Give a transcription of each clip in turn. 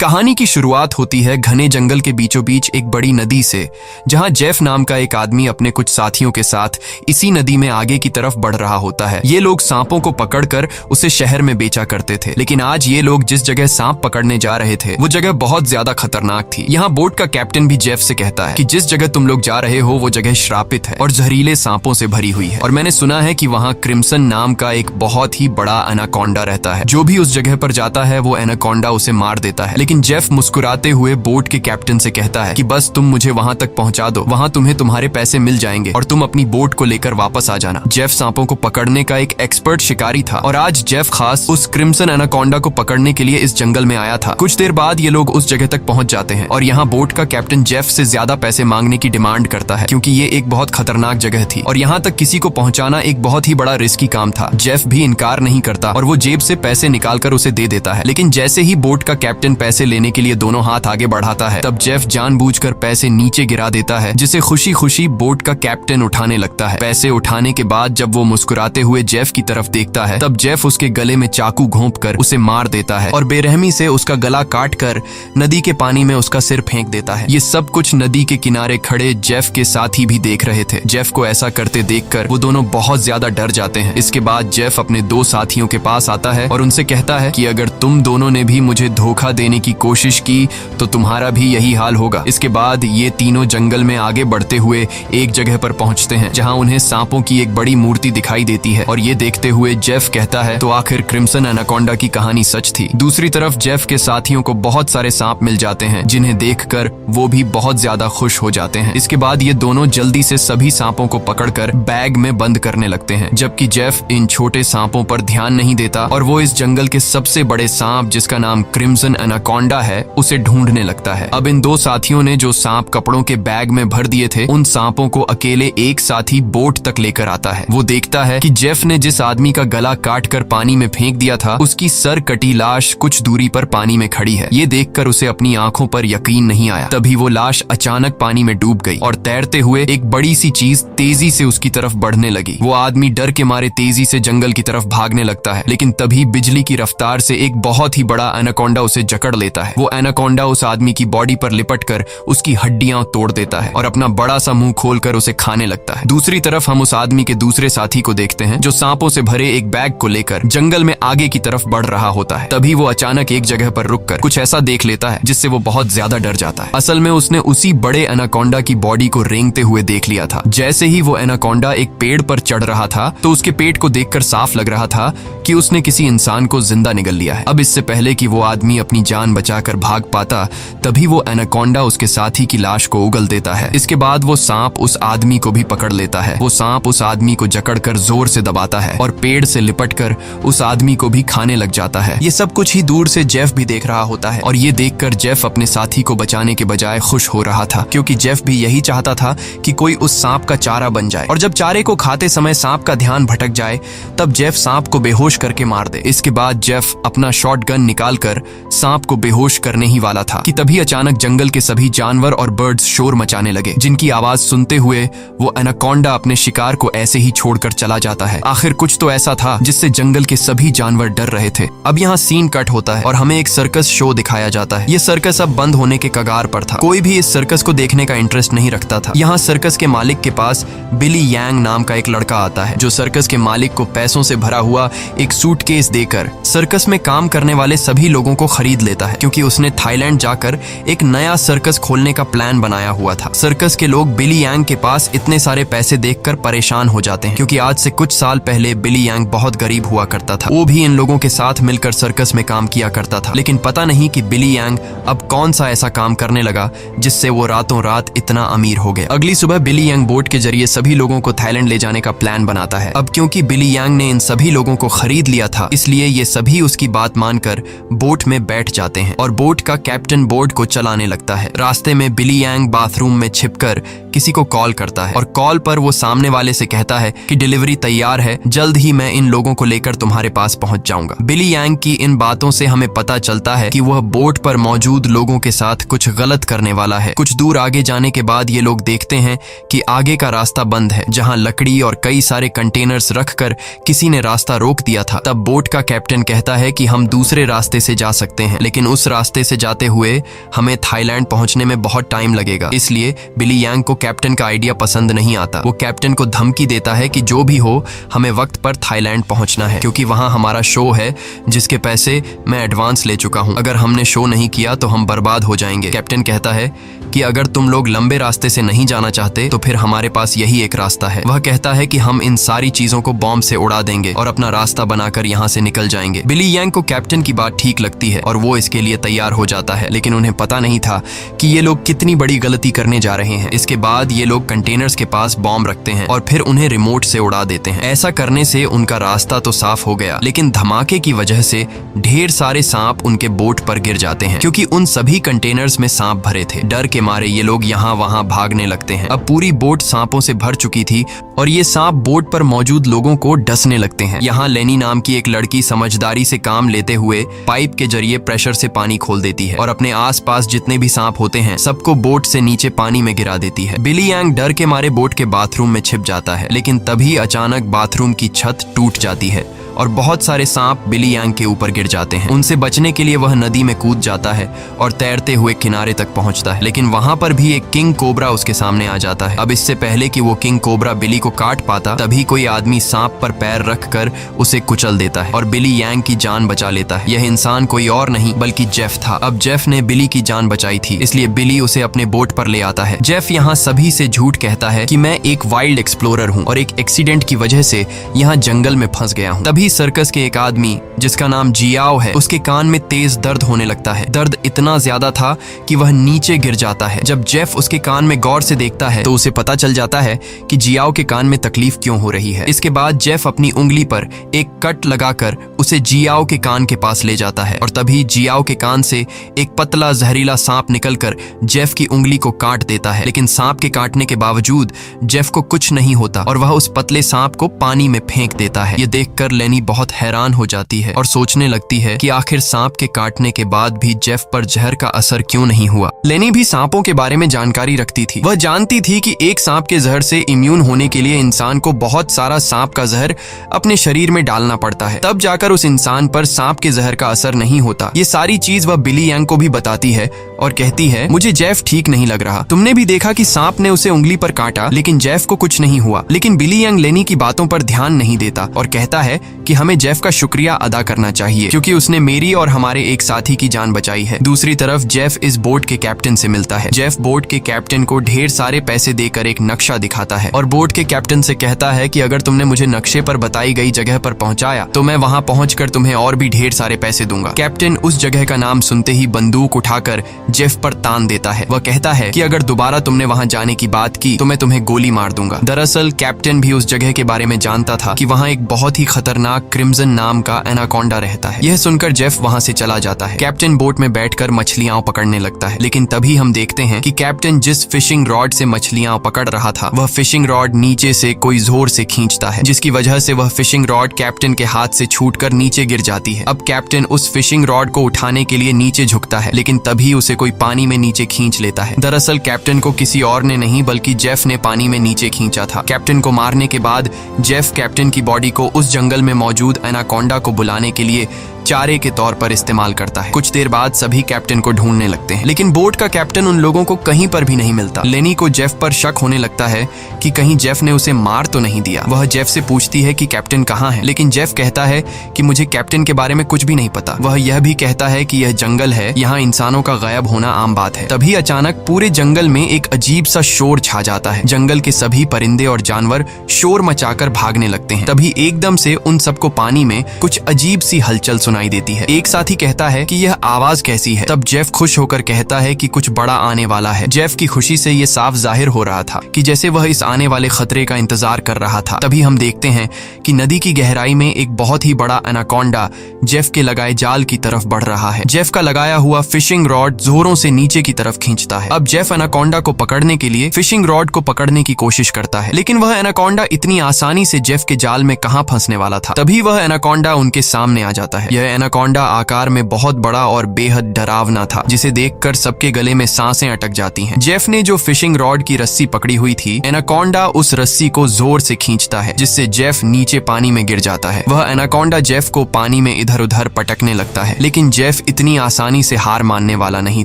कहानी की शुरुआत होती है घने जंगल के बीचों बीच एक बड़ी नदी से, जहां जेफ नाम का एक आदमी अपने कुछ साथियों के साथ इसी नदी में आगे की तरफ बढ़ रहा होता है। ये लोग सांपों को पकड़कर उसे शहर में बेचा करते थे, लेकिन आज ये लोग जिस जगह सांप पकड़ने जा रहे थे वो जगह बहुत ज्यादा खतरनाक थी। यहाँ बोट का कैप्टन भी जेफ से कहता है कि जिस जगह तुम लोग जा रहे हो वो जगह श्रापित है और जहरीले सांपों से भरी हुई है, और मैंने सुना है कि वहाँ क्रिम्सन नाम का एक बहुत ही बड़ा एनाकोंडा रहता है। जो भी उस जगह पर जाता है वो एनाकोंडा उसे मार देता है। लेकिन जेफ मुस्कुराते हुए बोट के कैप्टन से कहता है कि बस तुम मुझे वहां तक पहुंचा दो, वहां तुम्हें तुम्हारे पैसे मिल जाएंगे और तुम अपनी बोट को लेकर वापस आ जाना। जेफ सांपों को पकड़ने का एक एक्सपर्ट शिकारी था और आज जेफ खास उस क्रिम्सन एनाकोंडा को पकड़ने के लिए इस जंगल में आया था। कुछ देर बाद ये लोग उस जगह तक पहुंच जाते हैं और यहाँ बोट का कैप्टन जेफ से ज्यादा पैसे मांगने की डिमांड करता है, क्योंकि ये एक बहुत खतरनाक जगह थी और यहाँ तक किसी को पहुंचाना एक बहुत ही बड़ा रिस्की काम था। जेफ भी इनकार नहीं करता और वो जेब से पैसे निकालकर उसे दे देता है। लेकिन जैसे ही बोट का कैप्टन पैसे लेने के लिए दोनों हाथ आगे बढ़ाता है, तब जेफ जानबूझकर पैसे नीचे गिरा देता है, जिसे खुशी खुशी बोट का कैप्टन उठाने लगता है। पैसे उठाने के बाद जब वो मुस्कुराते हुए जेफ की तरफ देखता है, तब जेफ उसके गले में चाकू घोंपकर उसे मार देता है और बेरहमी से उसका गला काटकर नदी के पानी में उसका सिर फेंक देता है। ये सब कुछ नदी के किनारे खड़े जेफ के साथी भी देख रहे थे। जेफ को ऐसा करते देखकर वो दोनों बहुत ज्यादा डर जाते हैं। इसके बाद जेफ अपने दो साथियों के पास आता है और उनसे कहता है कि अगर तुम दोनों ने भी मुझे धोखा देने की कोशिश की तो तुम्हारा भी यही हाल होगा। इसके बाद ये तीनों जंगल में आगे बढ़ते हुए एक जगह पर पहुंचते हैं, जहां उन्हें सांपों की एक बड़ी मूर्ति दिखाई देती है और ये देखते हुए जेफ कहता है तो आखिर क्रिम्सन एनाकोंडा की कहानी सच थी। दूसरी तरफ जेफ के साथियों को बहुत सारे सांप मिल जाते हैं, जिन्हें देखकर वो भी बहुत ज्यादा खुश हो जाते हैं। इसके बाद ये दोनों जल्दी से सभी सांपों को पकड़कर बैग में बंद करने लगते हैं, जबकि जेफ इन छोटे सांपों पर ध्यान नहीं देता और वो इस जंगल के सबसे बड़े सांप, जिसका नाम क्रिम्सन एनाकोंडा है, उसे ढूंढने लगता है। अब इन दो साथियों ने जो सांप कपड़ों के बैग में भर दिए थे, उन सांपों को अकेले एक साथी बोट तक लेकर आता है। वो देखता है कि जेफ ने जिस आदमी का गला काटकर पानी में फेंक दिया था, उसकी सर कटी लाश कुछ दूरी पर पानी में खड़ी है। ये देखकर उसे अपनी आंखों पर यकीन नहीं आया। तभी वो लाश अचानक पानी में डूब गई और तैरते हुए एक बड़ी सी चीज तेजी से उसकी तरफ बढ़ने लगी। वो आदमी डर के मारे तेजी से जंगल की तरफ भागने लगता है, लेकिन तभी बिजली की रफ्तार से एक बहुत ही बड़ा एनाकोंडा उसे जकड़ लेता है। वो एनाकोंडा उस आदमी की बॉडी पर लिपटकर उसकी हड्डियां तोड़ देता है और अपना बड़ा सा मुंह खोलकर उसे खाने लगता है। दूसरी तरफ हम उस आदमी के दूसरे साथी को देखते हैं, जो सांपों से भरे एक बैग को लेकर जंगल में आगे की तरफ बढ़ रहा होता है। तभी वो अचानक एक जगह पर रुककर कुछ ऐसा देख लेता है जिससे वो बहुत ज्यादा डर जाता है। असल में उसने उसी बड़े एनाकोंडा की बॉडी को रेंगते हुए देख लिया था। जैसे ही वो एनाकोंडा एक पेड़ पर चढ़ रहा था, तो उसके पेट को देखकर साफ लग रहा था कि उसने किसी इंसान को जिंदा निगल लिया है। अब इससे पहले कि वो आदमी अपनी जान बचाकर भाग पाता, तभी वो एनाकोंडा उसके साथी की लाश को उगल देता है। इसके बाद वो सांप उस आदमी को भी पकड़ लेता है। वो सांप उस आदमी को जकड़कर जोर से दबाता है और पेड़ से लिपटकर उस आदमी को भी खाने लग जाता है। ये सब कुछ ही दूर से जेफ भी देख रहा होता है और ये देखकर जेफ अपने साथी को बचाने के बजाय खुश हो रहा था, क्योंकि जेफ भी यही चाहता था कि कोई उस सांप का चारा बन जाए और जब चारे को खाते समय सांप का ध्यान भटक जाए, तब जेफ सांप को बेहोश करके मार दे। इसके बाद जेफ अपना शॉटगन निकालकर सांप को बेहोश करने ही वाला था कि तभी अचानक जंगल के सभी जानवर और बर्ड्स शोर मचाने लगे, जिनकी आवाज सुनते हुए वो एनाकोंडा अपने शिकार को ऐसे ही छोड़कर चला जाता है। आखिर कुछ तो ऐसा था जिससे जंगल के सभी जानवर डर रहे थे। अब यहाँ सीन कट होता है और हमें एक सर्कस शो दिखाया जाता है। ये सर्कस अब बंद होने के कगार पर था। कोई भी इस सर्कस को देखने का इंटरेस्ट नहीं रखता था। यहाँ सर्कस के मालिक के पास बिली यांग नाम का एक लड़का आता है, जो सर्कस के मालिक को पैसों से भरा हुआ एक सूटकेस देकर सर्कस में काम करने वाले सभी लोगों को खरीद लेता है, क्योंकि उसने थाईलैंड जाकर एक नया सर्कस खोलने का प्लान बनाया हुआ था। सर्कस के लोग बिली यांग के पास इतने सारे पैसे देखकर परेशान हो जाते हैं, क्योंकि आज से कुछ साल पहले बिली यांग बहुत गरीब हुआ करता था। वो भी इन लोगों के साथ मिलकर सर्कस में काम किया करता था, लेकिन पता नहीं कि बिली यांग अब कौन सा ऐसा काम करने लगा जिससे वो रातों रात इतना अमीर हो गया। अगली सुबह बिली यांग बोट के जरिए सभी लोगों को थाईलैंड ले जाने का प्लान बनाता है। अब क्योंकि बिली यांग ने इन सभी लोगों को खरीद लिया था, इसलिए ये सभी उसकी बात मानकर बोट में बैठ जाते हैं और बोट का कैप्टन बोट को चलाने लगता है। रास्ते में बिली यांग बाथरूम में छिपकर किसी को कॉल करता है और कॉल पर वो सामने वाले से कहता है कि डिलीवरी तैयार है, जल्द ही मैं इन लोगों को लेकर तुम्हारे पास पहुंच जाऊंगा। बिली यांग की इन बातों से हमें पता चलता है कि वह बोट पर मौजूद लोगों के साथ कुछ गलत करने वाला है। कुछ दूर आगे जाने के बाद ये लोग देखते हैं कि आगे का रास्ता बंद है, जहां लकड़ी और कई सारे कंटेनर्स रखकर किसी ने रास्ता रोक दिया था। तब बोट का कैप्टन कहता है कि हम दूसरे रास्ते से जा सकते हैं, लेकिन उस रास्ते से जाते हुए हमें थाईलैंड पहुंचने में बहुत टाइम लगेगा। इसलिए बिली यांग को कैप्टन का आइडिया पसंद नहीं आता। वो कैप्टन को धमकी देता है कि जो भी हो हमें वक्त पर थाईलैंड पहुंचना है, क्योंकि वहां हमारा शो है जिसके पैसे मैं एडवांस ले चुका हूं। अगर हमने शो नहीं किया तो हम बर्बाद हो जाएंगे। कैप्टन कहता है कि अगर तुम लोग लंबे रास्ते से नहीं जाना चाहते तो फिर हमारे पास यही एक रास्ता है। वह कहता है कि हम इन सारी चीजों को बॉम्ब से उड़ा देंगे और अपना रास्ता बनाकर यहाँ से निकल जाएंगे। बिली यांग को कैप्टन की बात ठीक लगती है और वो इसके लिए तैयार हो जाता है, लेकिन उन्हें पता नहीं था कि ये लोग कितनी बड़ी गलती करने जा रहे हैं। इसके बाद ये लोग कंटेनर्स के पास बॉम्ब रखते हैं और फिर उन्हें रिमोट से उड़ा देते हैं। ऐसा करने से उनका रास्ता तो साफ हो गया, लेकिन धमाके की वजह से ढेर सारे सांप उनके बोट पर गिर जाते हैं, क्योंकि उन सभी कंटेनर्स में सांप भरे थे। डर के मारे ये लोग यहाँ वहाँ भागने लगते हैं। अब पूरी बोट सांपों से भर चुकी थी और ये सांप बोट पर मौजूद लोगों को डसने लगते हैं। यहाँ लेनी नाम की एक लड़की समझदारी से काम लेते हुए पाइप के जरिए प्रेशर से पानी खोल देती है और अपने आसपास जितने भी सांप होते हैं सबको बोट से नीचे पानी में गिरा देती है। बिली यांग डर के मारे बोट के बाथरूम में छिप जाता है, लेकिन तभी अचानक बाथरूम की छत टूट जाती है और बहुत सारे सांप बिली यांग के ऊपर गिर जाते हैं। उनसे बचने के लिए वह नदी में कूद जाता है और तैरते हुए किनारे तक पहुंचता है, लेकिन वहां पर भी एक किंग कोबरा उसके सामने आ जाता है। अब इससे पहले कि वो किंग कोबरा बिली को काट पाता, तभी कोई आदमी सांप पर पैर रखकर उसे कुचल देता है और बिली यांग की जान बचा लेता है। यह इंसान कोई और नहीं बल्कि जेफ था। अब जेफ ने बिली की जान बचाई थी, इसलिए बिली उसे अपने बोट पर ले आता है। जेफ यहाँ सभी से झूठ कहता है कि मैं एक वाइल्ड एक्सप्लोरर हूँ और एक एक्सीडेंट की वजह से यहाँ जंगल में फंस गया हूँ। तभी सर्कस के एक आदमी जिसका नाम जियाओ है, उसके कान में तेज दर्द होने लगता है। दर्द इतना ज्यादा था कि वह नीचे गिर जाता है। जब जेफ उसके कान में गौर से देखता है तो उसे पता चल जाता है कि जियाओ के कान में तकलीफ क्यों हो रही है। इसके बाद जेफ अपनी उंगली पर एक कट लगाकर उसे जियाओ के कान के पास ले जाता है और तभी जियाओ के कान से एक पतला जहरीला सांप निकलकर जेफ की उंगली को काट देता है, लेकिन सांप के काटने के बावजूद जेफ को कुछ नहीं होता और वह उस पतले सांप को पानी में फेंक देता है। ये देखकर लेनी बहुत हैरान हो जाती है और सोचने लगती है कि आखिर सांप के काटने के बाद भी जेफ पर जहर का असर क्यों नहीं हुआ। लेनी भी सांपों के बारे में जानकारी रखती थी। वह जानती थी कि एक सांप के जहर से इम्यून होने के लिए इंसान को बहुत सारा सांप का जहर अपने शरीर में डालना पड़ता है, तब जाकर उस इंसान पर सांप के जहर का असर नहीं होता। ये सारी चीज वह बिली यांग को भी बताती है और कहती है, मुझे जेफ ठीक नहीं लग रहा। तुमने भी देखा कि सांप ने उसे उंगली पर काटा, लेकिन जेफ को कुछ नहीं हुआ। लेकिन बिली यांग लेनी की बातों पर ध्यान नहीं देता और कहता है कि हमें जेफ का शुक्रिया अदा करना चाहिए, क्योंकि उसने मेरी और हमारे एक साथी की जान बचाई है। दूसरी तरफ जेफ इस बोट के कैप्टन से मिलता है। जेफ बोट के कैप्टन को ढेर सारे पैसे देकर एक नक्शा दिखाता है और बोट के कैप्टन से कहता है कि अगर तुमने मुझे नक्शे पर बताई गई जगह पर पहुंचाया तो मैं वहां पहुंचकर तुम्हें और भी ढेर सारे पैसे दूंगा। कैप्टन उस जगह का नाम सुनते ही बंदूक उठाकर जेफ पर तान देता है। वह कहता है कि अगर दोबारा तुमने वहां जाने की बात की तो मैं तुम्हें गोली मार दूंगा। दरअसल कैप्टन भी उस जगह के बारे में जानता था कि वहां एक बहुत ही खतरनाक क्रिम्सन नाम का एनाकोंडा रहता है। यह सुनकर जेफ वहां से चला जाता है। कैप्टन बोट में बैठकर मछलियां पकड़ने लगता है, लेकिन तभी हम देखते हैं कि कैप्टन जिस फिशिंग रॉड से मछलियां पकड़ रहा था वह फिशिंग रॉड नीचे से कोई जोर से खींचता है, जिसकी वजह से वह फिशिंग रॉड कैप्टन के हाथ से छूटकर नीचे गिर जाती है। अब कैप्टन उस फिशिंग रॉड को उठाने के लिए नीचे झुकता है, लेकिन तभी उसे कोई पानी में नीचे खींच लेता है। दरअसल कैप्टन को किसी और ने नहीं बल्कि जेफ ने पानी में नीचे खींचा था। कैप्टन को मारने के बाद जेफ कैप्टन की बॉडी को उस जंगल में मौजूद एनाकोंडा को बुलाने के लिए चारे के तौर पर इस्तेमाल करता है। कुछ देर बाद सभी कैप्टन को ढूंढने लगते हैं, लेकिन बोट का कैप्टन उन लोगों को कहीं पर भी नहीं मिलता। लेनी को जेफ पर शक होने लगता है कि कहीं जेफ ने उसे मार तो नहीं दिया। वह जेफ से पूछती है कि कैप्टन कहाँ है, लेकिन जेफ कहता है कि मुझे कैप्टन के बारे में कुछ भी नहीं पता। वह यह भी कहता है कि यह जंगल है, यहाँ इंसानों का गायब होना आम बात है। तभी अचानक पूरे जंगल में एक अजीब सा शोर छा जाता है। जंगल के सभी परिंदे और जानवर शोर मचाकर भागने लगते हैं। तभी एकदम से उन सबको पानी में कुछ अजीब सी हलचल सुनाई देती है। एक साथी कहता है कि यह आवाज कैसी है। तब जेफ खुश होकर कहता है कि कुछ बड़ा आने वाला है। जेफ की खुशी से यह साफ जाहिर हो रहा था कि जैसे वह इस आने वाले खतरे का इंतजार कर रहा था। तभी हम देखते हैं कि नदी की गहराई में एक बहुत ही बड़ा एनाकोंडा जेफ के लगाए जाल की तरफ बढ़ रहा है। जेफ का लगाया हुआ फिशिंग रॉड जोरों से नीचे की तरफ खींचता है। अब जेफ एनाकोंडा को पकड़ने के लिए फिशिंग रॉड को पकड़ने की कोशिश करता है, लेकिन वह एनाकोंडा इतनी आसानी से जेफ के जाल में कहां फंसने वाला था। तभी वह एनाकोंडा उनके सामने आ जाता है। यह एनाकोंडा आकार में बहुत बड़ा और बेहद डरावना था, जिसे देखकर सबके गले में सांसें अटक जाती हैं। जेफ ने जो फिशिंग रॉड की रस्सी पकड़ी हुई थी, एनाकोंडा उस रस्सी को जोर से खींचता है, जिससे जेफ नीचे पानी में गिर जाता है। वह एनाकोंडा जेफ को पानी में इधर उधर पटकने लगता है, लेकिन जेफ इतनी आसानी से हार मानने वाला नहीं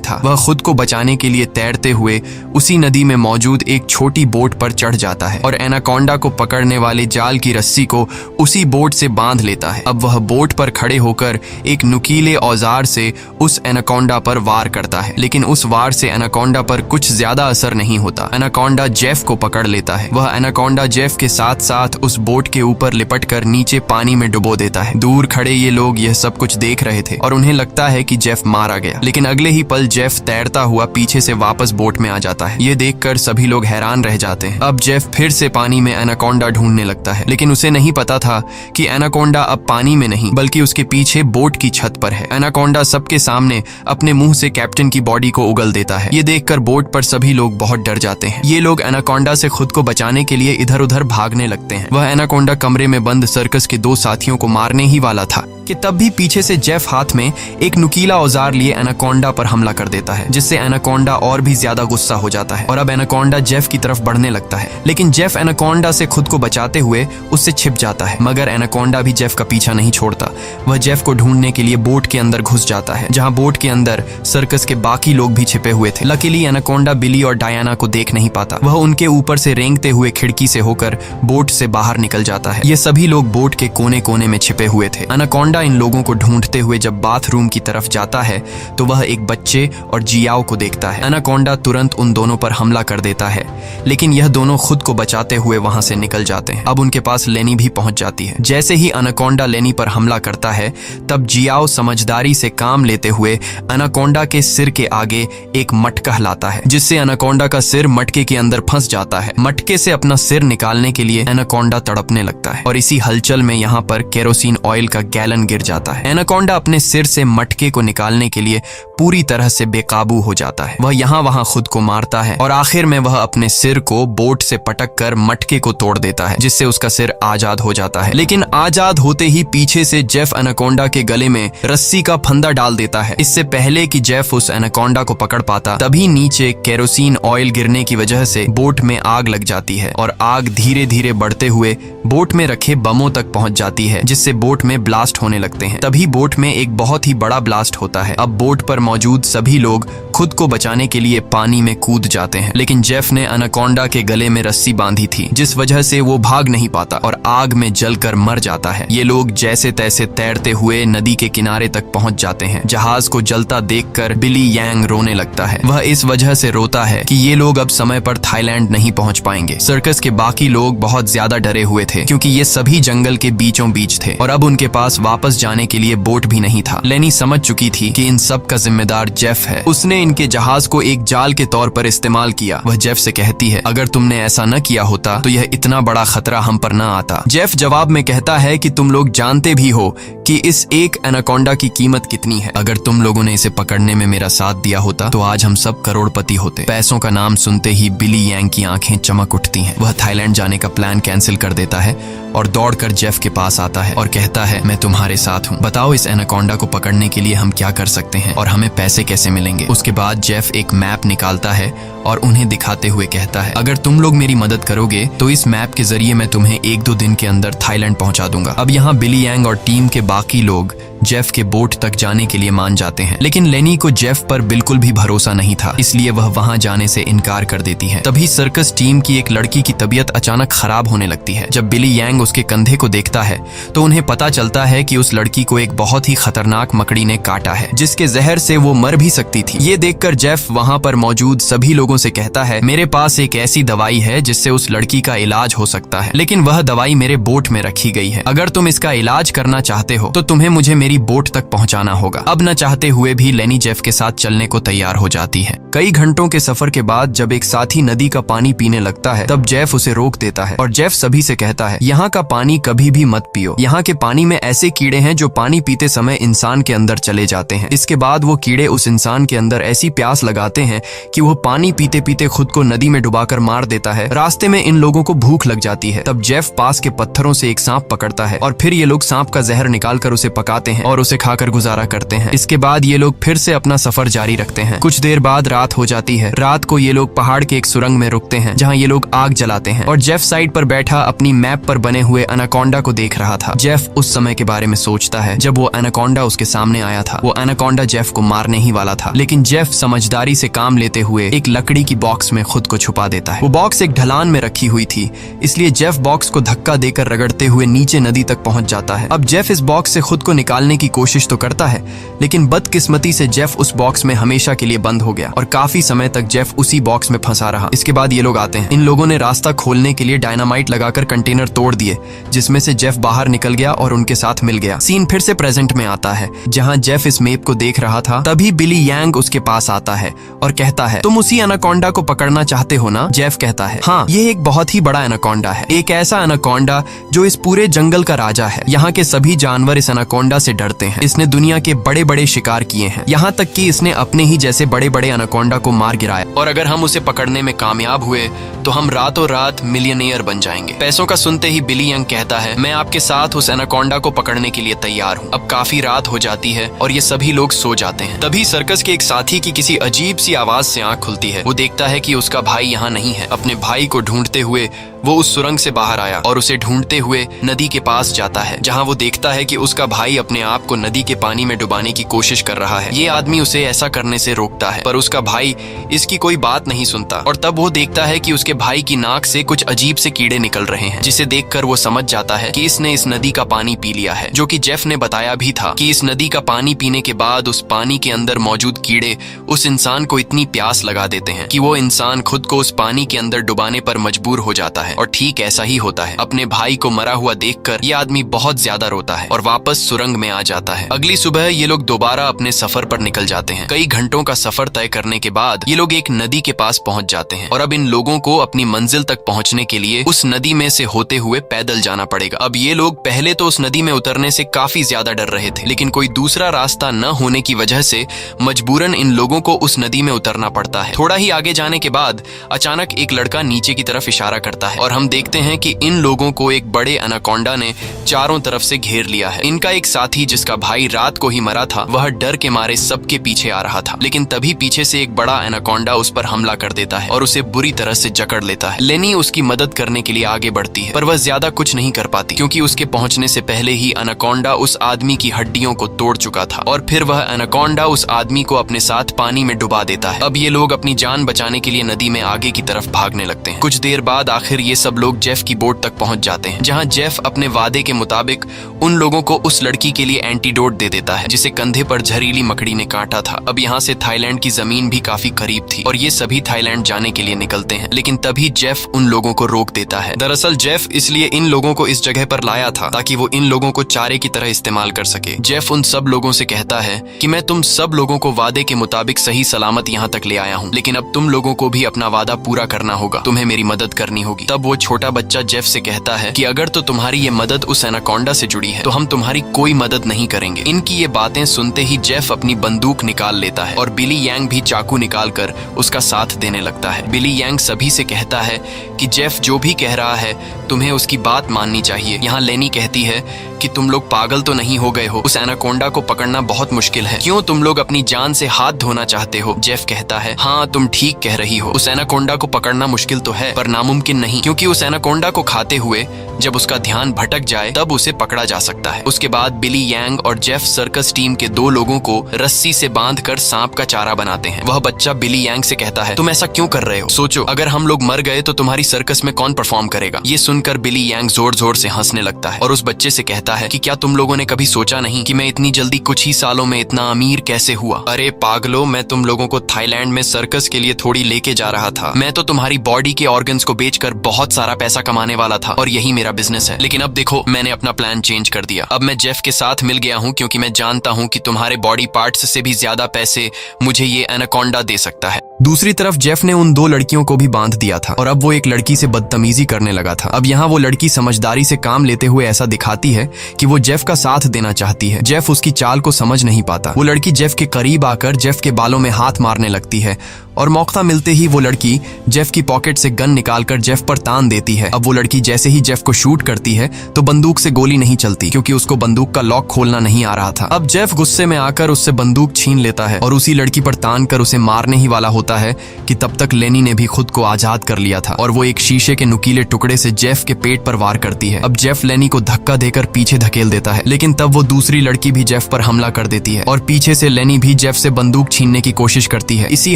था। वह खुद को बचाने के लिए तैरते हुए उसी नदी में मौजूद एक छोटी बोट पर चढ़ जाता है और एनाकोंडा को पकड़ने वाले जाल की रस्सी को उसी बोट से बांध लेता है। अब वह बोट पर खड़े होकर एक नुकीले औजार से उस एनाकोंडा पर वार करता है, लेकिन उस वार से एनाकोंडा पर कुछ ज्यादा असर नहीं होता। एनाकोंडा जेफ को पकड़ लेता है। वह एनाकोंडा जेफ के साथ साथ उस बोट के ऊपर लिपटकर नीचे पानी में डुबो देता है। दूर खड़े ये लोग यह सब कुछ देख रहे थे और उन्हें लगता है कि जेफ मारा गया, लेकिन अगले ही पल जेफ तैरता हुआ पीछे से वापस बोट में आ जाता है। ये देखकर सभी लोग हैरान रह जाते हैं। अब जेफ फिर से पानी में एनाकोंडा ढूंढने लगता है, लेकिन उसे नहीं पता था कि एनाकोंडा अब पानी में नहीं बल्कि उसके पीछे बोट की छत पर है। एनाकोंडा सबके सामने अपने मुंह से कैप्टन की बॉडी को उगल देता है। ये देखकर बोट पर सभी लोग बहुत डर जाते हैं। ये लोग एनाकोंडा से खुद को बचाने के लिए इधर उधर भागने लगते हैं। वह एनाकोंडा कमरे में बंद सर्कस के 2 साथियों को मारने ही वाला था कि तब भी पीछे से जेफ हाथ में एक नुकीला औजार लिए एनाकोंडा पर हमला कर देता है, जिससे एनाकोंडा और भी ज्यादा गुस्सा हो जाता है और अब एनाकोंडा जेफ की तरफ बढ़ने लगता है। लेकिन जेफ एनाकोंडा से खुद को बचाते हुए उससे छिप जाता है, मगर एनाकोंडा भी जेफ का पीछा नहीं छोड़ता। वह जेफ को ढूंढने के लिए बोट के अंदर घुस जाता है, जहां बोट के अंदर सर्कस के बाकी लोग भी छिपे हुए थे। लकीली एनाकोंडा बिली और डायना को देख नहीं पाता। वह उनके ऊपर से रेंगते हुए खिड़की से होकर बोट से बाहर निकल जाता है। ये सभी लोग बोट के कोने कोने में छिपे हुए थे। एनाकोंडा इन लोगों को ढूंढते हुए जब बाथरूम की तरफ जाता है तो वह एक बच्चे और जियाओ को देखता है। एनाकोंडा तुरंत उन दोनों पर हमला कर देता है, लेकिन यह दोनों खुद को बचाते हुए वहां से निकल जाते हैं। अब उनके पास लेनी भी पहुंच जाती है। जैसे ही एनाकोंडा लेनी पर हमला करता है, तब जियाओ समझदारी से काम लेते हुए एनाकोंडा के सिर के आगे एक मटका लाता है, जिससे एनाकोंडा का सिर मटके के अंदर फंस जाता है। मटके से अपना सिर निकालने के लिए एनाकोंडा तड़पने लगता है और इसी हलचल में यहाँ पर केरोसिन ऑयल का गैलन गिर जाता है। एनाकोंडा अपने सिर से मटके को निकालने के लिए पूरी तरह से बेकाबू हो जाता है। वह यहाँ वहां खुद को मारता है और आखिर में वह अपने सिर को बोट से पटक कर मटके को तोड़ देता है, जिससे उसका सिर आजाद हो जाता है। लेकिन आजाद होते ही पीछे से जेफ एनाकोंडा के गले में रस्सी का फंदा डाल देता है। इससे पहले कि जेफ उस एनाकोंडा को पकड़ पाता, तभी नीचे केरोसिन ऑयल गिरने की वजह से बोट में आग लग जाती है और आग धीरे धीरे बढ़ते हुए बोट में रखे बमों तक पहुंच जाती है, जिससे बोट में ब्लास्ट होने लगते हैं। तभी बोट में एक बहुत ही बड़ा ब्लास्ट होता है। अब बोट पर मौजूद सभी लोग खुद को बचाने के लिए पानी में कूद जाते हैं, लेकिन जेफ ने एनाकोंडा के गले में रस्सी बांधी थी, जिस वजह से वो भाग नहीं पाता और आग में जलकर मर जाता है। ये लोग जैसे तैसे तैरते हुए नदी के किनारे तक पहुंच जाते हैं। जहाज को जलता देखकर बिली यांग रोने लगता है। वह इस वजह से रोता है कि ये लोग अब समय पर थाईलैंड नहीं पहुंच पाएंगे। सर्कस के बाकी लोग बहुत ज्यादा डरे हुए थे, क्योंकि ये सभी जंगल के बीचों बीच थे और अब उनके पास वापस जाने के लिए बोट भी नहीं था। लेनी समझ चुकी थी कि इन सब का जिम्मेदार जेफ है। उसने इनके जहाज को एक जाल के तौर पर इस्तेमाल किया। वह जेफ से कहती है, अगर तुमने ऐसा न किया होता तो यह इतना बड़ा खतरा हम पर न आता। जेफ जवाब में कहता है कि तुम लोग जानते भी हो कि इस एक एनाकोंडा की कीमत कितनी है। अगर तुम लोगों ने इसे पकड़ने में मेरा साथ दिया होता तो आज हम सब करोड़पति होते। पैसों का नाम सुनते ही बिली यांग की आंखें चमक उठती हैं। वह थाईलैंड जाने का प्लान कैंसिल कर देता है और दौड़कर जेफ के पास आता है और कहता है, मैं तुम्हारे साथ हूँ। बताओ इस एनाकोंडा को पकड़ने के लिए हम क्या कर सकते हैं और हमें पैसे कैसे मिलेंगे। उसके बाद जेफ एक मैप निकालता है और उन्हें दिखाते हुए कहता है, अगर तुम लोग मेरी मदद करोगे तो इस मैप के जरिए मैं तुम्हें 1-2 दिन के अंदर थाईलैंड पहुंचा दूंगा। अब यहाँ बिली यांग और टीम के बाकी लोग जेफ के बोट तक जाने के लिए मान जाते हैं, लेकिन लेनी को जेफ पर बिल्कुल भी भरोसा नहीं था, इसलिए वह वहां जाने से इनकार कर देती है। तभी सर्कस टीम की एक लड़की की तबीयत अचानक खराब होने लगती है। जब बिली यांग उसके कंधे को देखता है तो उन्हें पता चलता है कि उस लड़की को एक बहुत ही खतरनाक मकड़ी ने काटा है, जिसके जहर से वो मर भी सकती थी। ये देखकर जेफ वहां पर मौजूद सभी लोगों से कहता है, मेरे पास एक ऐसी दवाई है जिससे उस लड़की का इलाज हो सकता है, लेकिन वह दवाई मेरे बोट में रखी गई है। अगर तुम इसका इलाज करना चाहते हो तो तुम्हें मुझे मेरी बोट तक पहुंचाना होगा। अब न चाहते हुए भी लेनी जेफ के साथ चलने को तैयार हो जाती है। कई घंटों के सफर के बाद जब एक साथी नदी का पानी पीने लगता है, तब जेफ उसे रोक देता है और जेफ सभी से कहता है, यहाँ का पानी कभी भी मत पियो। यहाँ के पानी में ऐसे कीड़े हैं जो पानी पीते समय इंसान के अंदर चले जाते हैं। इसके बाद वो कीड़े उस इंसान के अंदर ऐसी प्यास लगाते हैं कि वो पानी पीते पीते खुद को नदी में डुबाकर मार देता है। रास्ते में इन लोगों को भूख लग जाती है। तब जेफ पास के पत्थरों से एक सांप पकड़ता है और फिर ये लोग सांप का जहर निकालकर उसे पकाते हैं और उसे खाकर गुजारा करते हैं। इसके बाद ये लोग फिर से अपना सफर जारी रखते हैं। कुछ देर बाद रात हो जाती है। रात को ये लोग पहाड़ के एक सुरंग में रुकते हैं जहाँ ये लोग आग जलाते हैं और जेफ साइड पर बैठा अपनी मैप पर बने हुए एनाकोंडा को देख रहा था। जेफ उस समय के बारे में सोचता है जब वो एनाकोंडा उसके सामने आया था। वो एनाकोंडा जेफ को मारने ही वाला था, लेकिन जेफ समझदारी से काम लेते हुए एक लकड़ी की बॉक्स में खुद को छुपा देता है। वो बॉक्स एक ढलान में रखी हुई थी, इसलिए जेफ बॉक्स को धक्का देकर रगड़ते हुए नीचे नदी तक पहुंच जाता है। अब जेफ इस बॉक्स से खुद को निकालने की कोशिश तो करता है, लेकिन बदकिस्मती से जेफ उस बॉक्स में हमेशा के लिए बंद हो गया और काफी समय तक जेफ उसी बॉक्स में फंसा रहा। इसके बाद ये लोग आते हैं। इन लोगों ने रास्ता खोलने के लिए डायनामाइट लगाकर कंटेनर तोड़ दिए, जिसमें से जेफ बाहर निकल गया और उनके साथ मिल गया। सीन फिर से प्रेजेंट में आता है जहां जेफ इस मैप को देख रहा था। तभी बिली यांग उसके पास आता है और कहता है, तुम उसी एनाकोंडा को पकड़ना चाहते हो ना? जेफ कहता है, हाँ, ये एक बहुत ही बड़ा एनाकोंडा है, एक ऐसा एनाकोंडा जो इस पूरे जंगल का राजा है। यहाँ के सभी जानवर इस एनाकोंडा से डरते हैं। इसने दुनिया के बड़े बड़े शिकार किए हैं, यहाँ तक कि इसने अपने ही जैसे बड़े बड़े एनाकोंडा को मार गिराया, और अगर हम उसे पकड़ने में कामयाब हुए तो हम रातों रात मिलियनेयर बन जाएंगे। पैसों का सुनते ही बिली यंग कहता है, मैं आपके साथ उस एनाकोंडा को पकड़ने के लिए तैयार हूँ। अब काफी रात हो जाती है और ये सभी लोग सो जाते हैं। तभी सर्कस के एक साथी की किसी अजीब सी आवाज से आंख खुलती है। वो देखता है कि उसका भाई यहाँ नहीं है। अपने भाई को ढूंढते हुए वो उस सुरंग से बाहर आया और उसे ढूंढते हुए नदी के पास जाता है, जहाँ वो देखता है कि उसका भाई अपने आप को नदी के पानी में डुबाने की कोशिश कर रहा है। ये आदमी उसे ऐसा करने से रोकता है, पर उसका भाई इसकी कोई बात नहीं सुनता। और तब वो देखता है कि उसके भाई की नाक से कुछ अजीब से कीड़े निकल रहे हैं, जिसे देखकर वो समझ जाता है कि इसने इस नदी का पानी पी लिया है, जो कि जेफ ने बताया भी था कि इस नदी का पानी पीने के बाद उस पानी के अंदर मौजूद कीड़े उस इंसान को इतनी प्यास लगा देते हैं कि वो इंसान खुद को उस पानी के अंदर डुबाने पर मजबूर हो जाता है। और ठीक ऐसा ही होता है। अपने भाई को मरा हुआ देखकर ये आदमी बहुत ज्यादा रोता है और वापस सुरंग में आ जाता है। अगली सुबह ये लोग दोबारा अपने सफर पर निकल जाते हैं। कई घंटों का सफर तय करने के बाद ये लोग एक नदी के पास पहुंच जाते हैं और अब इन लोगों को अपनी मंजिल तक पहुंचने के लिए उस नदी में से होते हुए पैदल जाना पड़ेगा। अब ये लोग पहले तो उस नदी में उतरने से काफी ज्यादा डर रहे थे, लेकिन कोई दूसरा रास्ता न होने की वजह से मजबूरन इन लोगों को उस नदी में उतरना पड़ता है। थोड़ा ही आगे जाने के बाद अचानक एक लड़का नीचे की तरफ इशारा करता है और हम देखते हैं कि इन लोगों को एक बड़े एनाकोंडा ने चारों तरफ से घेर लिया है। इनका एक साथी जिसका भाई रात को ही मरा था, वह डर के मारे सबके पीछे आ रहा था, लेकिन तभी पीछे से एक बड़ा एनाकोंडा उस पर हमला कर देता है और उसे बुरी तरह से जकड़ लेता है। लेनी उसकी मदद करने के लिए आगे बढ़ती है, पर वह ज्यादा कुछ नहीं कर पाती, क्योंकि उसके पहुंचने से पहले ही एनाकोंडा उस आदमी की हड्डियों को तोड़ चुका था और फिर वह एनाकोंडा उस आदमी को अपने साथ पानी में डुबा देता है। अब ये लोग अपनी जान बचाने के लिए नदी में आगे की तरफ भागने लगते हैं। कुछ देर बाद आखिर ये सब लोग जेफ की बोट तक पहुंच जाते हैं, जहां जेफ अपने वादे के मुताबिक उन लोगों को उस लड़की के लिए एंटीडोट दे देता है जिसे कंधे पर जहरीली मकड़ी ने काटा था। अब यहाँ से थाईलैंड की जमीन भी काफी करीब थी और ये सभी थाईलैंड जाने के लिए निकलते हैं, लेकिन तभी जेफ उन लोगों को रोक देता है। दरअसल जेफ इसलिए इन लोगों को इस जगह पर लाया था ताकि वो इन लोगों को चारे की तरह इस्तेमाल कर सके। जेफ उन सब लोगों से कहता है कि मैं तुम सब लोगों को वादे के मुताबिक सही सलामत यहाँ तक ले आया हूँ, लेकिन अब तुम लोगों को भी अपना वादा पूरा करना होगा, तुम्हें मेरी मदद करनी होगी। तब वो छोटा बच्चा जेफ से कहता है कि अगर तो तुम्हारी ये मदद उस एनाकोंडा से जुड़ी है तो हम तुम्हारी कोई मदद नहीं करेंगे। इनकी ये बातें सुनते ही जेफ अपनी बंदूक निकाल लेता है और बिली यांग भी चाकू निकालकर उसका साथ देने लगता है। बिली यांग सभी से कहता है कि जेफ जो भी कह रहा है तुम्हें उसकी बात माननी चाहिए। यहाँ लेनी कहती है कि तुम लोग पागल तो नहीं हो गए हो, उस एनाकोंडा को पकड़ना बहुत मुश्किल है, क्यों तुम लोग अपनी जान से हाथ धोना चाहते हो? जेफ कहता है, हाँ तुम ठीक कह रही हो, उस एनाकोंडा को पकड़ना मुश्किल तो है पर नामुमकिन नहीं, क्योंकि उस एनाकोंडा को खाते हुए जब उसका ध्यान भटक जाए तब उसे पकड़ा जा सकता है। उसके बाद बिली यांग और जेफ सर्कस टीम के 2 लोगों को रस्सी से बांधकर सांप का चारा बनाते हैं। वह बच्चा बिली यांग से कहता है, तुम ऐसा क्यों कर रहे हो? सोचो अगर हम लोग मर गए तो तुम्हारी सर्कस में कौन परफॉर्म करेगा? ये सुनकर बिली यांग जोर जोर से हंसने लगता है और उस बच्चे से कहता है कि क्या तुम लोगों ने कभी सोचा नहीं कि मैं इतनी जल्दी कुछ ही सालों में इतना अमीर कैसे हुआ? अरे पागलो, मैं तुम लोगों को थाईलैंड में सर्कस के लिए थोड़ी लेके जा रहा था। मैं तो तुम्हारी बॉडी के ऑर्गन्स को बेचकर बहुत सारा पैसा कमाने वाला था और यही मेरा बिजनेस है, लेकिन अब देखो मैंने अपना प्लान चेंज कर दिया। अब मैं जेफ के साथ मिल गया हूँ क्योंकि मैं जानता हूँ कि तुम्हारे बॉडी पार्ट्स से भी ज्यादा पैसे मुझे ये एनाकोंडा दे सकता है। दूसरी तरफ जेफ ने उन 2 लड़कियों को भी बांध दिया था और अब वो एक लड़की से बदतमीजी करने लगा था। अब यहाँ वो लड़की समझदारी से काम लेते हुए ऐसा दिखाती है कि वो जेफ का साथ देना चाहती है। जेफ उसकी चाल को समझ नहीं पाता। वो लड़की जेफ के करीब आकर जेफ के बालों में हाथ मारने लगती है और मौका मिलते ही वो लड़की जेफ की पॉकेट से गन निकालकर जेफ पर तान देती है। अब वो लड़की जैसे ही जेफ को शूट करती है तो बंदूक से गोली नहीं चलती, क्योंकि उसको बंदूक का लॉक खोलना नहीं आ रहा था। अब जेफ गुस्से में आकर उससे बंदूक छीन लेता है और उसी लड़की पर तान कर उसे मारने ही वाला होता है कि तब तक लेनी ने भी खुद को आजाद कर लिया था और वो एक शीशे के नुकीले टुकड़े से जेफ के पेट पर वार करती है। अब जेफ लेनी को धक्का देकर पीछे धकेल देता है, लेकिन तब वो दूसरी लड़की भी जेफ पर हमला कर देती है और पीछे से लेनी भी जेफ से बंदूक छीनने की कोशिश करती है। इसी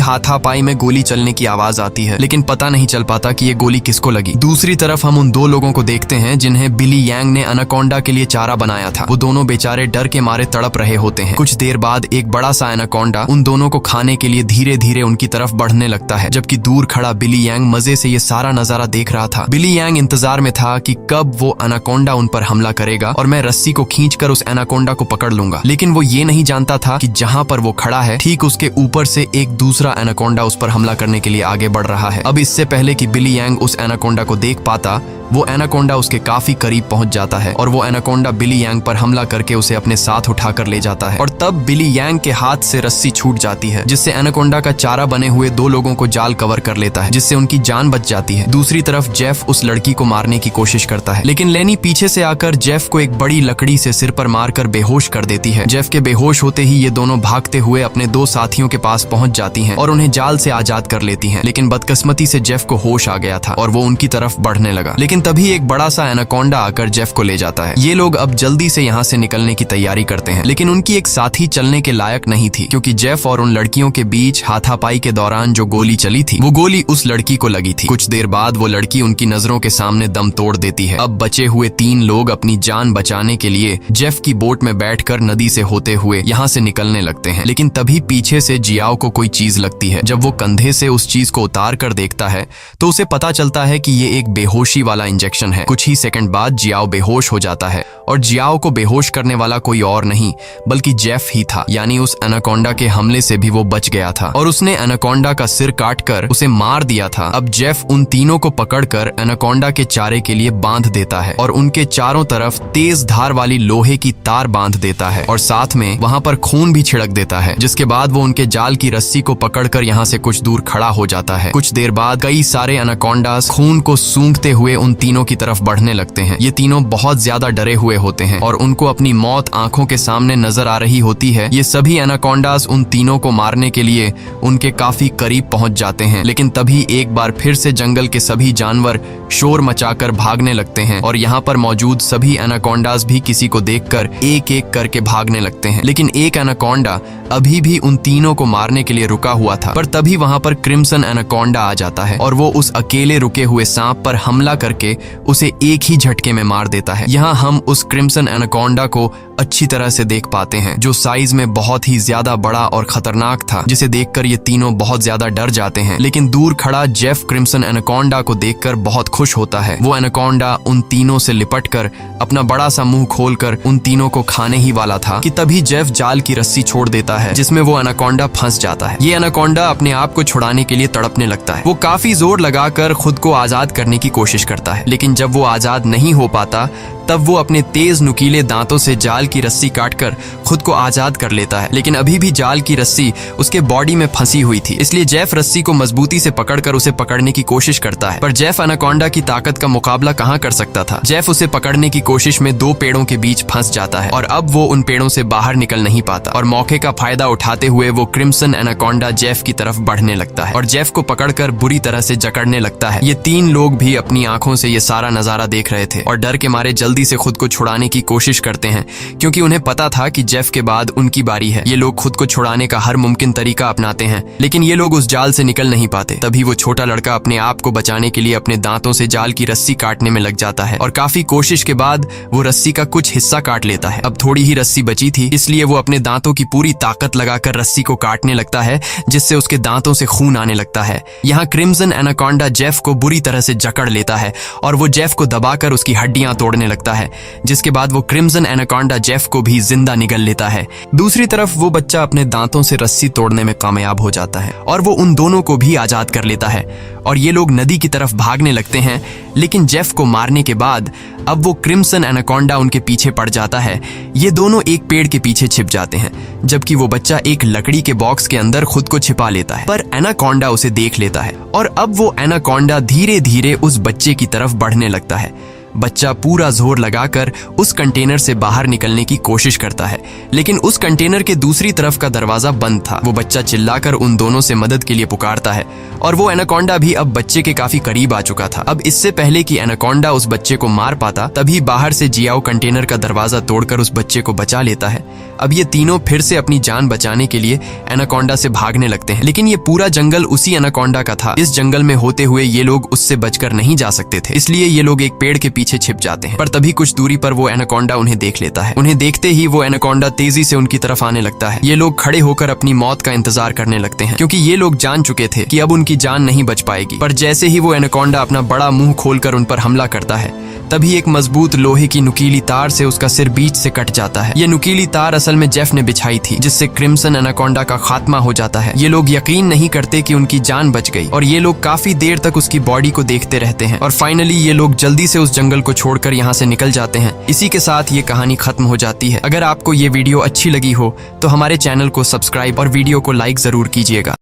हाथापाई में गोली चलने की आवाज आती है, लेकिन पता नहीं चल पाता कि ये गोली किसको लगी। दूसरी तरफ हम उन दो लोगों को देखते हैं जिन्हें बिली यांग ने एनाकोंडा के लिए चारा बनाया था। वो दोनों बेचारे डर के मारे तड़प रहे होते हैं। कुछ देर बाद एक बड़ा सा एनाकोंडा उन दोनों को खाने के लिए धीरे धीरे उनकी तरफ बढ़ने लगता है, जबकि दूर खड़ा बिली यांग मजे से ये सारा नजारा देख रहा था। बिली यांग इंतजार में था कि कब वो एनाकोंडा उन पर हमला करेगा और मैं रस्सी को खींचकर उस एनाकोंडा को पकड़ लूंगा। लेकिन वो ये नहीं जानता था कि जहां पर वो खड़ा है ठीक उसके ऊपर से एक दूसरा एनाकोंडा उस पर हमला करने के लिए आगे बढ़ रहा है। अब इससे पहले कि बिली यांग उस एनाकोंडा को देख पाता, वो एनाकोंडा उसके काफी करीब पहुंच जाता है और वो एनाकोंडा बिली यांग पर हमला करके उसे अपने साथ उठाकर ले जाता है। और तब बिली यांग के हाथ से रस्सी छूट जाती है, जिससे एनाकोंडा का चारा बने हुए दो लोगों को जाल कवर कर लेता है, जिससे उनकी जान बच जाती है। दूसरी तरफ जेफ उस लड़की को मारने की कोशिश करता है, लेकिन लेनी पीछे से आकर जेफ को एक बड़ी लकड़ी से सिर पर मारकर बेहोश कर देती है। जेफ के बेहोश होते ही ये दोनों भागते हुए अपने दो साथियों के पास पहुंच जाती हैं और उन्हें जाल से आजाद कर लेती हैं। लेकिन बदकिस्मती से जेफ को होश आ गया था और वो उनकी तरफ बढ़ने लगा, लेकिन तभी एक बड़ा सा एनाकोंडा आकर जेफ को ले जाता है। ये लोग अब जल्दी से यहाँ से निकलने की तैयारी करते हैं, लेकिन उनकी एक साथी चलने के लायक नहीं थी, क्योंकि जेफ और उन लड़कियों के बीच हाथापाई के दौरान जो गोली चली थी वो गोली उस लड़की को लगी थी। कुछ देर बाद वो लड़की उनकी नजरों के सामने दम तोड़ देती है। अब बचे हुए तीन लोग अपनी जान बचाने के लिए जेफ की बोट में बैठकर नदी से होते हुए यहाँ से निकलने लगते हैं, लेकिन तभी पीछे से जियाओ को कोई चीज लगती है। जब वो कंधे से उस चीज को उतार कर देखता है तो उसे पता चलता है कि ये एक बेहोशी वाला इंजेक्शन है। कुछ ही सेकंड बाद जियाओ बेहोश हो जाता है और जियाओ को बेहोश करने वाला कोई और नहीं बल्कि जेफ ही था, यानी उस एनाकोंडा के हमले से भी वो बच गया था और उसने एनाकोंडा का सिर काटकर उसे मार दिया था। अब जेफ उन तीनों को पकड़कर एनाकोंडा के चारे के लिए बांध देता है और उनके चारों तरफ तेज धार वाली लोहे की तार बांध देता है और साथ में वहां पर खून भी छिड़क देता है, जिसके बाद वो उनके जाल की रस्सी को पकड़कर यहाँ से कुछ दूर खड़ा हो जाता है। कुछ देर बाद कई सारे एनाकोंडास खून को सूंघते हुए उन तीनों की तरफ बढ़ने लगते हैं। ये तीनों बहुत ज्यादा डरे हुए होते हैं और उनको अपनी मौत आंखों के सामने नजर आ रही होती है। ये सभी एनाकोंडास उन तीनों को मारने के लिए उनके काफी करीब पहुंच जाते हैं, लेकिन तभी एक बार फिर से जंगल के सभी जानवर शोर मचाकर भागने लगते हैं और यहाँ पर मौजूद सभी एनाकोंडास भी किसी को देखकर एक एक करके भागने लगते हैं। लेकिन एक एनाकोंडा अभी भी उन तीनों को मारने के लिए रुका हुआ था, पर तभी वहां पर क्रिम्सन एनाकोंडा आ जाता है और वो उस अकेले रुके हुए सांप पर हमला करके उसे एक ही झटके में मार देता है। यहाँ हम उस क्रिम्सन एनाकोंडा को अच्छी तरह से देख पाते हैं, जो साइज में बहुत ही ज्यादा बड़ा और खतरनाक था, जिसे देखकर ये तीनों बहुत ज्यादा डर जाते हैं। लेकिन दूर खड़ा जेफ क्रिम्सन एनाकोंडा को देखकर बहुत खुश होता है। वो एनाकोंडा उन तीनों से लिपटकर अपना बड़ा सा मुंह खोलकर उन तीनों को खाने ही वाला था कि तभी जेफ जाल की रस्सी छोड़ देता है, जिसमें वो एनाकोंडा फंस जाता है। ये एनाकोंडा अपने आप को छुड़ाने के लिए तड़पने लगता है। वो काफी जोर लगाकर खुद को आजाद करने की कोशिश करता है, लेकिन जब वो आजाद नहीं हो पाता तब वो अपने तेज नुकीले दांतों से जाल की रस्सी काटकर खुद को आजाद कर लेता है। लेकिन अभी भी जाल की रस्सी उसके बॉडी में फंसी हुई थी, इसलिए जेफ रस्सी को मजबूती से पकड़कर उसे पकड़ने की कोशिश करता है, पर जेफ एनाकोंडा की ताकत का मुकाबला कहां कर सकता था। जेफ उसे पकड़ने की कोशिश में दो पेड़ों के बीच फंस जाता है और अब वो उन पेड़ों से बाहर निकल नहीं पाता और मौके का फायदा उठाते हुए वो क्रिम्सन एनाकोंडा जेफ की तरफ बढ़ने लगता है और जेफ को पकड़कर बुरी तरह से जकड़ने लगता है। ये तीन लोग भी अपनी आंखों से ये सारा नजारा देख रहे थे और डर के मारे जल्दी से खुद को छुड़ाने की कोशिश करते हैं, क्योंकि उन्हें पता था कि जेफ के बाद उनकी बारी है। ये लोग खुद को छुड़ाने का हर मुमकिन तरीका अपनाते हैं, लेकिन ये लोग उस जाल से निकल नहीं पाते। तभी वो छोटा लड़का अपने आप को बचाने के लिए अपने दांतों से जाल की रस्सी काटने में लग जाता है और काफी कोशिश के बाद वो रस्सी का कुछ हिस्सा काट लेता है। अब थोड़ी ही रस्सी बची थी, इसलिए वो अपने दांतों की पूरी ताकत लगाकर रस्सी को काटने लगता है, जिससे उसके दांतों से खून आने लगता है। यहाँ क्रिम्सन एनाकोंडा जेफ को बुरी तरह से जकड़ लेता है और वो जेफ को दबाकर उसकी हड्डियां तोड़ने लगता है। लगता है, जिसके बाद वो क्रिम्सन एनाकोंडा जेफ को भी जिंदा निगल लेता है। दूसरी तरफ वो बच्चा अपने दांतों से रस्सी तोड़ने में कामयाब हो जाता है और वो उन दोनों को भी आजाद कर लेता है और ये लोग नदी की तरफ भागने लगते हैं। लेकिन जेफ को मारने के बाद अब वो क्रिम्सन एनाकोंडा उनके पीछे पड़ जाता है। ये दोनों एक पेड़ के पीछे छिप जाते हैं, जबकि वो बच्चा एक लकड़ी के बॉक्स के अंदर खुद को छिपा लेता है। पर एनाकोंडा उसे देख लेता है और अब वो एनाकोंडा धीरे धीरे उस बच्चे की तरफ बढ़ने लगता है। बच्चा पूरा जोर लगाकर उस कंटेनर से बाहर निकलने की कोशिश करता है, लेकिन उस कंटेनर के दूसरी तरफ का दरवाजा बंद था। वो बच्चा चिल्लाकर उन दोनों से मदद के लिए पुकारता है और वो एनाकोंडा भी अब बच्चे के काफी करीब आ चुका था। अब इससे पहले कि एनाकोंडा उस बच्चे को मार पाता, तभी बाहर से जियाओ कंटेनर का दरवाजा तोड़कर उस बच्चे को बचा लेता है। अब ये तीनों फिर से अपनी जान बचाने के लिए एनाकोंडा से भागने लगते हैं, लेकिन ये पूरा जंगल उसी एनाकोंडा का था। इस जंगल में होते हुए ये लोग उससे बचकर नहीं जा सकते थे, इसलिए ये लोग एक पेड़ के पीछे छिप जाते हैं। पर तभी कुछ दूरी पर वो एनाकोंडा उन्हें देख लेता है। उन्हें देखते ही वो एनाकोंडा तेजी से उनकी तरफ आने लगता है। ये लोग खड़े होकर अपनी मौत का इंतजार करने लगते हैं, क्योंकि ये लोग जान चुके थे कि अब उनकी जान नहीं बच पाएगी। पर जैसे ही वो एनाकोंडा अपना बड़ा मुंह खोलकर उन पर हमला करता है, तभी एक मजबूत लोहे की नुकीली तार से उसका सिर बीच से कट जाता है। ये नुकीली तार असल में जेफ ने बिछाई थी, जिससे क्रिम्सन एनाकोंडा का खात्मा हो जाता है। ये लोग यकीन नहीं करते कि उनकी जान बच गई और ये लोग काफी देर तक उसकी बॉडी को देखते रहते हैं और फाइनली ये लोग जल्दी से उस जंगल को छोड़कर यहाँ से निकल जाते हैं। इसी के साथ ये कहानी खत्म हो जाती है। अगर आपको ये वीडियो अच्छी लगी हो तो हमारे चैनल को सब्सक्राइब और वीडियो को लाइक जरूर कीजिएगा।